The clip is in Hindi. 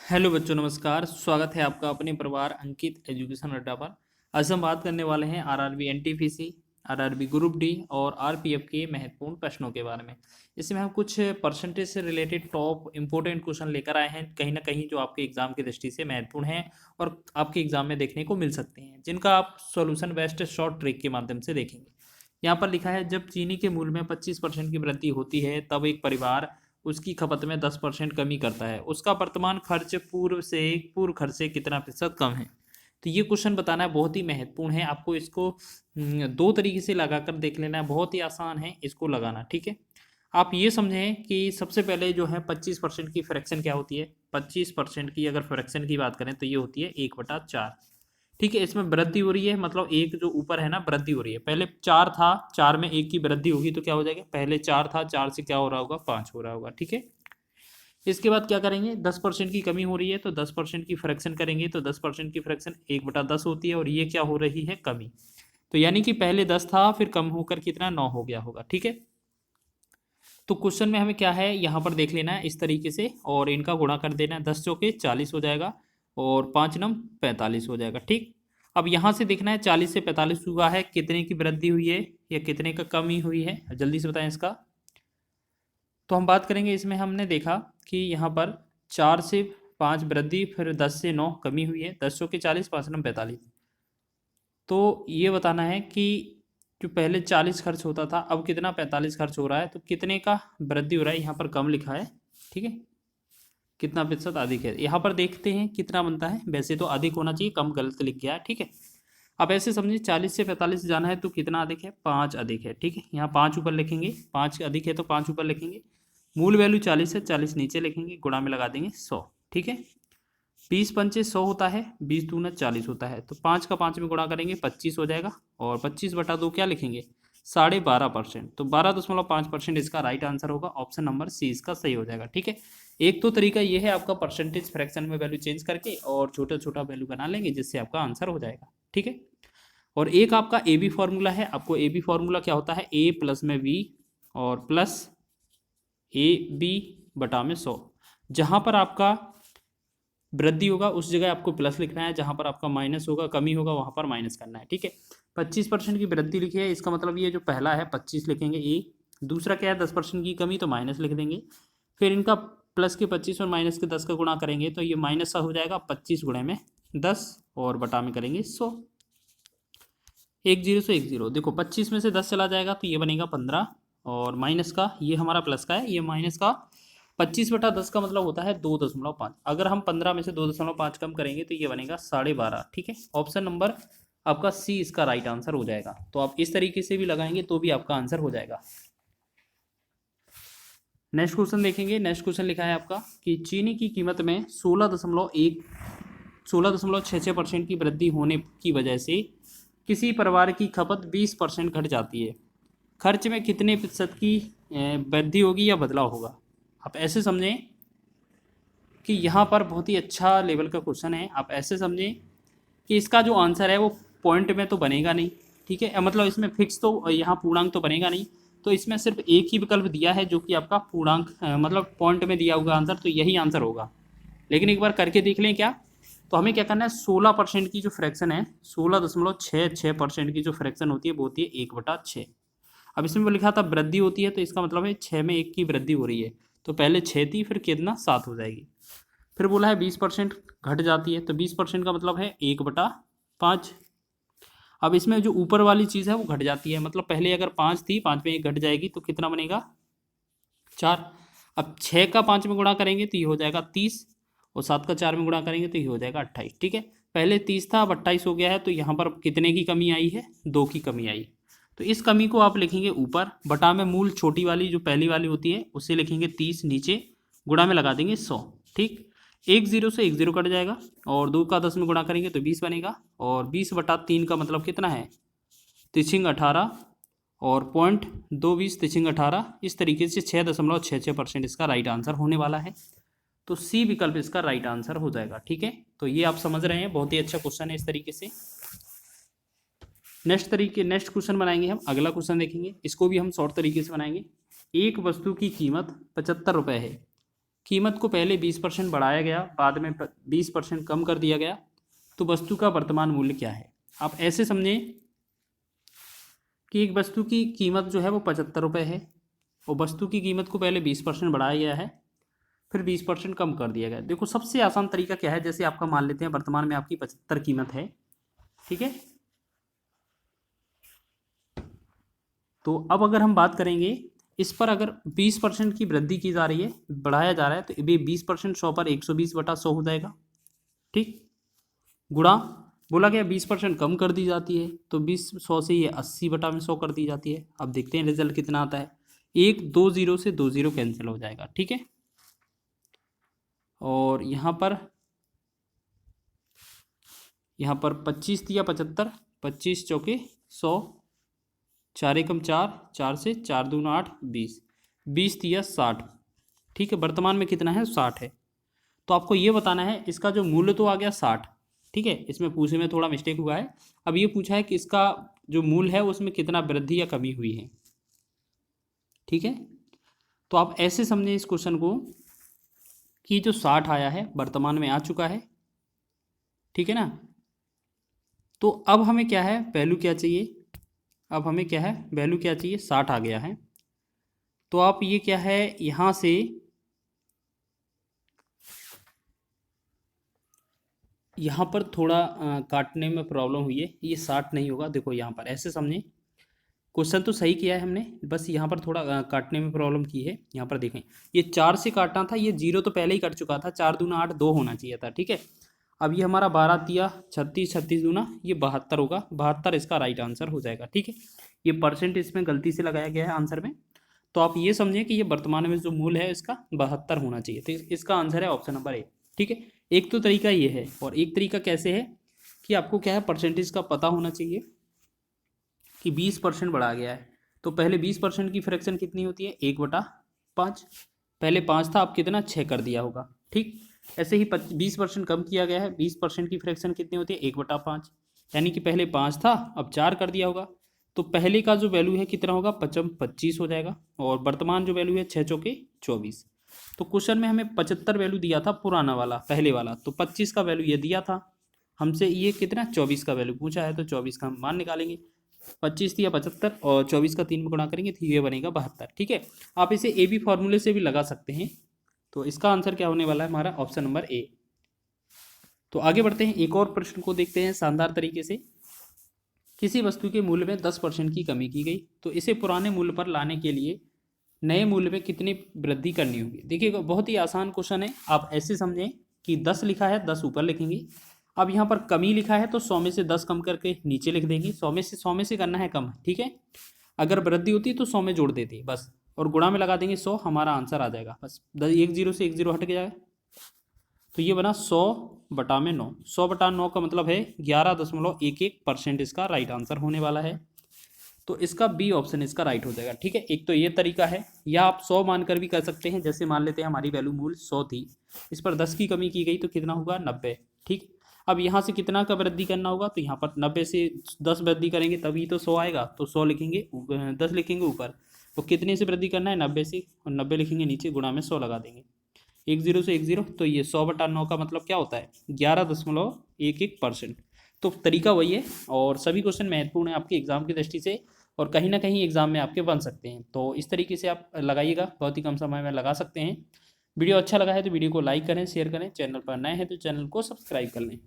हेलो बच्चों, नमस्कार। स्वागत है आपका अपने परिवार अंकित एजुकेशन अड्डा पर। आज हम बात करने वाले हैं RRB NTPC, RRB group D और आरपीएफ के महत्वपूर्ण प्रश्नों के बारे में। इसमें हम कुछ परसेंटेज से रिलेटेड टॉप इंपॉर्टेंट क्वेश्चन लेकर आए हैं, कहीं ना कहीं जो आपके एग्जाम की दृष्टि से महत्वपूर्ण हैं और आपके एग्जाम में देखने को मिल सकते हैं, जिनका आप सॉल्यूशन बेस्ट शॉर्ट ट्रिक के माध्यम से देखेंगे। यहाँ पर लिखा है, जब चीनी के मूल्य में 25% की वृद्धि होती है तब एक परिवार उसकी खपत में 10% कमी करता है। उसका वर्तमान खर्च पूर्व खर्च से कितना प्रतिशत कम है। तो ये क्वेश्चन बताना है, बहुत ही महत्वपूर्ण है। आपको इसको दो तरीके से लगाकर देख लेना है, बहुत ही आसान है इसको लगाना। ठीक है, आप ये समझें कि सबसे पहले जो है 25% की फ्रैक्शन क्या होती है। 25% की अगर फ्रैक्शन की बात करें तो ये होती है 1/4। ठीक है, इसमें वृद्धि हो रही है, मतलब एक जो ऊपर है ना, वृद्धि हो रही है। पहले 4 था, 4 में 1 की वृद्धि होगी तो क्या हो जाएगा, पहले 4 था, 4 से क्या हो रहा होगा, 5 हो रहा होगा। ठीक है, इसके बाद क्या करेंगे, 10% की कमी हो रही है तो 10% की फ्रैक्शन करेंगे, तो 10% की फ्रैक्शन 1/10 होती है और ये क्या हो रही है, कमी। तो यानी कि पहले 10 था, फिर कम होकर कितना, 9 हो गया होगा। ठीक है, तो क्वेश्चन में हमें क्या है, यहाँ पर देख लेना है इस तरीके से और इनका गुणा कर देना है। 10 चौके 40 हो जाएगा और 5 नम 45 हो जाएगा। ठीक, अब यहाँ से देखना है 40 से 45 हुआ है, कितने की वृद्धि हुई है या कितने का कमी हुई है, जल्दी से बताएं इसका। तो हम बात करेंगे, इसमें हमने देखा कि यहाँ पर 4 से 5 वृद्धि, फिर 10 से 9 कमी हुई है। 10 चौके 40, 5 नम 45। तो ये बताना है कि जो पहले 40 खर्च होता था, अब कितना 45 खर्च हो रहा है, तो कितने का वृद्धि हो रहा है। यहाँ पर कम लिखा है, ठीक है, कितना प्रतिशत अधिक है। यहाँ पर देखते हैं कितना बनता है, वैसे तो अधिक होना चाहिए, कम गलत लिख गया है। ठीक है, अब ऐसे समझिए 40 से 45 जाना है तो कितना अधिक है, 5 अधिक है। ठीक है, यहाँ 5 ऊपर लिखेंगे, 5 अधिक है तो 5 ऊपर लिखेंगे। मूल वैल्यू 40 है, 40 नीचे लिखेंगे, गुणा में लगा देंगे 100। ठीक है, 20 पंचे 100 होता है, 20 दूना 40 होता है, तो 5 का 5 में गुणा करेंगे 25 हो जाएगा और 25/2 क्या लिखेंगे, 12.5%। तो 12.5% इसका राइट आंसर होगा। ऑप्शन नंबर सी इसका सही हो जाएगा। ठीक है, एक तो तरीका ये है आपका परसेंटेज फ्रैक्शन में वैल्यू चेंज करके और छोटा छोटा वैल्यू बना लेंगे, जिससे आपका आंसर हो जाएगा। ठीक है, और एक आपका ए बी फॉर्मूला है। आपको ए बी फॉर्मूला क्या होता है, ए प्लस में बी और प्लस ए बी बटा में 100। जहाँ पर आपका वृद्धि होगा उस जगह आपको प्लस लिखना है, जहाँ पर आपका माइनस होगा, कमी होगा, वहाँ पर माइनस करना है। ठीक है, 25% की वृद्धि लिखी है, इसका मतलब ये जो पहला है 25 लिखेंगे ए, दूसरा क्या है 10% की कमी, तो माइनस लिख देंगे। फिर इनका प्लस के 25 और माइनस के 10 का गुणा करेंगे तो ये माइनस सा हो जाएगा, 25 गुणे में 10 और बटा में करेंगे 100। 10 से 10, देखो 25 में से 10 चला जाएगा तो ये बनेगा 15 और माइनस का, ये हमारा प्लस का है, ये माइनस का। 25/10 का मतलब होता है 2.5। अगर हम 15 में से 2.5 कम करेंगे तो ये बनेगा 12.5। ठीक है, ऑप्शन नंबर आपका सी इसका राइट आंसर हो जाएगा। तो आप इस तरीके से भी लगाएंगे तो भी आपका आंसर हो जाएगा। नेक्स्ट क्वेश्चन देखेंगे। नेक्स्ट क्वेश्चन लिखा है आपका कि चीनी की कीमत में 16.66% की वृद्धि होने की वजह से किसी परिवार की खपत 20% घट जाती है। खर्च में कितने प्रतिशत की वृद्धि होगी या बदलाव होगा। आप ऐसे समझें कि यहाँ पर बहुत ही अच्छा लेवल का क्वेश्चन है। आप ऐसे समझें कि इसका जो आंसर है वो पॉइंट में तो बनेगा नहीं। ठीक है, मतलब इसमें फिक्स तो यहाँ पूर्णांक तो बनेगा नहीं, तो इसमें सिर्फ एक ही विकल्प दिया है जो कि आपका पूर्णांक मतलब पॉइंट में दिया होगा आंसर, तो यही आंसर होगा। लेकिन एक बार करके देख लें क्या। तो हमें क्या करना है, 16% की जो फ्रैक्शन है, 16.66% की जो फ्रैक्शन होती है वो होती है 1/6। अब इसमें वो लिखा था वृद्धि होती है, तो इसका मतलब है 6 में 1 की वृद्धि हो रही है, तो पहले 6 थी, फिर कितना 7 हो जाएगी। फिर बोला है 20% घट जाती है, तो 20% का मतलब है 1/5। अब इसमें जो ऊपर वाली चीज़ है वो घट जाती है, मतलब पहले अगर 5 थी, 5 में 1 घट जाएगी तो कितना बनेगा, 4। अब 6 का 5 में गुणा करेंगे तो ये हो जाएगा 30 और 7 का 4 में गुणा करेंगे तो ये हो जाएगा 28। ठीक है, पहले 30 था, अब 28 हो गया है, तो यहाँ पर कितने की कमी आई है, 2 की कमी आई। तो इस कमी को आप लिखेंगे ऊपर, बटा में मूल छोटी वाली जो पहली वाली होती है उसे लिखेंगे 30 नीचे, गुणा में लगा देंगे 100। ठीक, 10 से 10 कट जाएगा और 2 का 10 में गुणा करेंगे तो 20 बनेगा, और 20/3 का मतलब कितना है, तिछिंग 18 और 0.22 तिछिंग 18। इस तरीके से 6.66% इसका राइट आंसर होने वाला है। तो सी विकल्प इसका राइट आंसर हो जाएगा। ठीक है, तो ये आप समझ रहे हैं, बहुत ही अच्छा क्वेश्चन है इस तरीके से। नेक्स्ट क्वेश्चन बनाएंगे हम, अगला क्वेश्चन देखेंगे, इसको भी हम शॉर्ट तरीके से बनाएंगे। एक वस्तु की कीमत 75 रुपये है, कीमत को पहले 20% बढ़ाया गया, बाद में 20% कम कर दिया गया, तो वस्तु का वर्तमान मूल्य क्या है। आप ऐसे समझें कि एक वस्तु की कीमत जो है वो 75 रुपये है, और वस्तु की कीमत को पहले 20% बढ़ाया गया है, फिर 20% कम कर दिया गया। देखो सबसे आसान तरीका क्या है, जैसे आपका मान लेते हैं वर्तमान में आपकी 75 कीमत है, ठीक है। तो अब अगर हम बात करेंगे इस पर, अगर 20% की वृद्धि की जा रही है, बढ़ाया जा रहा है, तो ये 20% 100 पर 120/100 हो जाएगा, ठीक। गुणा बोला गया 20% कम कर दी जाती है, तो 100 से ये 80/100 कर दी जाती है। अब देखते हैं रिजल्ट कितना आता है। 2 0 से 2 0 कैंसिल हो जाएगा, ठीक है। और यहाँ पर 25 दिया 75, 25 चौके 100, 4 एकम 4, 4 से 4 दूना 8, 20, 20 दिया 60, ठीक है। वर्तमान में कितना है, 60 है। तो आपको ये बताना है इसका जो मूल्य तो आ गया 60, ठीक है। इसमें पूछने में थोड़ा मिस्टेक हुआ है। अब ये पूछा है कि इसका जो मूल्य है उसमें कितना वृद्धि या कमी हुई है, ठीक है। तो आप ऐसे समझें इस क्वेश्चन को कि जो 60 आया है वर्तमान में आ चुका है, ठीक है ना। तो अब हमें क्या है, वैल्यू क्या चाहिए, अब हमें क्या है, वैल्यू क्या चाहिए, 60 आ गया है। तो आप ये क्या है, यहाँ से यहाँ पर थोड़ा काटने में प्रॉब्लम हुई है, ये 60 नहीं होगा। देखो यहाँ पर ऐसे समझें, क्वेश्चन तो सही किया है हमने, बस यहाँ पर थोड़ा काटने में प्रॉब्लम की है। यहाँ पर देखें, ये 4 से काटना था, ये 0 तो पहले ही कट चुका था, 4 दूना 8, 2 होना चाहिए था, ठीक है। अब ये हमारा 12 दिया 36, 36 दूना ये 72 होगा, 72 इसका राइट आंसर हो जाएगा, ठीक है। ये परसेंट इसमें गलती से लगाया गया है आंसर में। तो आप ये समझें कि ये वर्तमान में जो मूल्य है इसका 72 होना चाहिए, तो इसका आंसर है ऑप्शन नंबर ए, ठीक है। एक तो तरीका ये है, और एक तरीका कैसे है कि आपको क्या है, परसेंटेज का पता होना चाहिए कि 20% बढ़ा गया है, तो पहले 20% की फ्रैक्शन कितनी होती है, 1/5। पहले 5 था, अब कितना 6 कर दिया होगा, ठीक। ऐसे ही 20% कम किया गया है, 20% की फ्रैक्शन कितनी होती है, 1/5, यानी कि पहले 5 था अब 4 कर दिया होगा। तो पहले का जो वैल्यू है कितना होगा, 25 हो जाएगा, और वर्तमान जो वैल्यू है 6 चौके 24। तो क्वेश्चन में हमें 75 वैल्यू दिया था पुराना वाला, पहले वाला, तो 25 का वैल्यू ये दिया था हमसे, ये कितना 24 का वैल्यू पूछा है, तो 24 का हम मान निकालेंगे। 25 दिया 75, और 24 का 3 में गुणा करेंगे तो ये बनेगा 72, ठीक है। आप इसे ए बी फॉर्मूले से भी लगा सकते हैं। तो इसका आंसर क्या होने वाला है हमारा, ऑप्शन नंबर ए। तो आगे बढ़ते हैं, एक और प्रश्न को देखते हैं शानदार तरीके से। किसी वस्तु के मूल्य में 10% की कमी की गई, तो इसे पुराने मूल्य पर लाने के लिए नए मूल्य में कितनी वृद्धि करनी होगी। देखिएगा बहुत ही आसान क्वेश्चन है, आप ऐसे समझें कि 10 लिखा है, 10 ऊपर लिखेंगे। अब यहाँ पर कमी लिखा है, तो 100 में से 10 कम करके नीचे लिख देंगे, 100 में से करना है कम, ठीक है। अगर वृद्धि होती तो 100 में जोड़ देती बस, और गुणा में लगा देंगे 100, हमारा आंसर आ जाएगा बस। 1 0 से 1 0 हट जाएगा, तो ये बना 100/9। 100/9 का मतलब है 11.11%, इसका राइट आंसर होने वाला है। तो इसका बी ऑप्शन इसका राइट हो जाएगा, ठीक है। एक तो ये तरीका है, या आप 100 मानकर भी कर सकते हैं। जैसे मान लेते हैं हमारी वैल्यू मूल्य 100 थी, इस पर 10 की कमी की गई, तो कितना होगा 90, ठीक। अब यहाँ से कितना का वृद्धि करना होगा, तो यहाँ पर 90 से 10 वृद्धि करेंगे तभी तो 100 आएगा, तो 100 लिखेंगे, 10 लिखेंगे ऊपर, तो कितने से वृद्धि करना है, 90 से, और 90 लिखेंगे नीचे, गुणा में 100 लगा देंगे, 1 0 से 1 0, तो ये 100/9 का मतलब क्या होता है, 11.11%। तो तरीका वही है, और सभी क्वेश्चन महत्वपूर्ण है आपके एग्जाम की दृष्टि से, और कहीं ना कहीं एग्जाम में आपके बन सकते हैं। तो इस तरीके से आप लगाइएगा, बहुत ही कम समय में लगा सकते हैं। वीडियो अच्छा लगा है तो वीडियो को लाइक करें, शेयर करें, चैनल पर नए हैं तो चैनल को सब्सक्राइब कर लें।